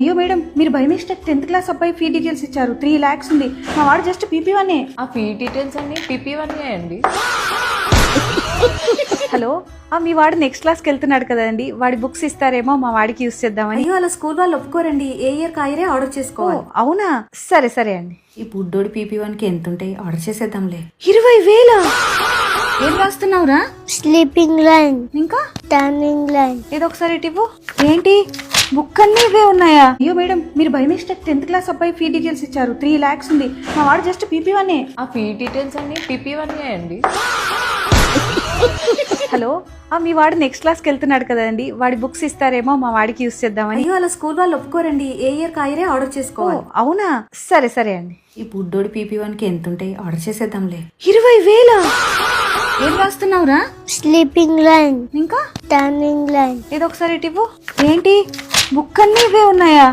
అయ్యో మేడం, మీరు by mistake 10th class అబ్బాయి ఫీ డీటెయిల్స్ ఇచ్చారు. 3 lakhs ఉంది. మా వాడు జస్ట్ PP1. ఆ ఫీ డీటెయిల్స్ అన్ని PP1 అండి. హలో, మీ వాడు నెక్స్ట్ క్లాస్కి వెళ్తున్నాడు కదండి, వాడి బుక్స్ ఇస్తారేమో మా వాడికి యూస్ చేద్దామని. అయ్యో అలా స్కూల్ వాళ్ళు ఒప్పుకోరండి. ఏ ఇయర్ కాయరే ఆర్డర్ చేసుకోవాలి. అవునా, సరే సరే అండి. ఈ బుడ్డోడి PP1 కి ఎంత ఉంటాయి? ఆర్డర్ చేసేద్దాంలే. 20,000. ఏం రాస్తున్నావురా? స్లీపింగ్ లైన్, ఇంకా టర్నింగ్ లైన్. ఏదో ఒకసారి ఇవ్వు. ఏంటి, బుక్ అన్ని ఇవే ఉన్నాయా? అయ్యో మేడం, మీరు బై మిస్టేక్ 10th క్లాస్ అబ్బాయి ఫీ డీటెయిల్స్ ఇచ్చారు. 3 lakhs ఉంది. మా వాడు జస్ట్ PP1. ఆ ఫీ డీటెయిల్స్ అన్ని PP1 అండి. హలో, మీ వాడు నెక్స్ట్ క్లాస్కి వెళ్తున్నాడు కదండి, వాడి బుక్స్ ఇస్తారేమో మా వాడికి యూస్ చేద్దామని. అయ్యో అలా స్కూల్ వాళ్ళు ఒప్పుకోరండి. ఏ ఇయర్ కాయరే ఆర్డర్ చేసుకోవాలి. అవునా, సరే సరే అండి. ఈ బుడ్డోడి PP1 కి ఎంత ఉంటాయి? ఆర్డర్ చేసేద్దాంలే. 20,000. ఏం రాస్తున్నావురా? స్లీపింగ్ లైన్, ఇంకా టర్నింగ్ లైన్. ఏదో ఒకసారి ఇవ్వు. ఏంటి, బుక్ అన్ని ఇవే ఉన్నాయా?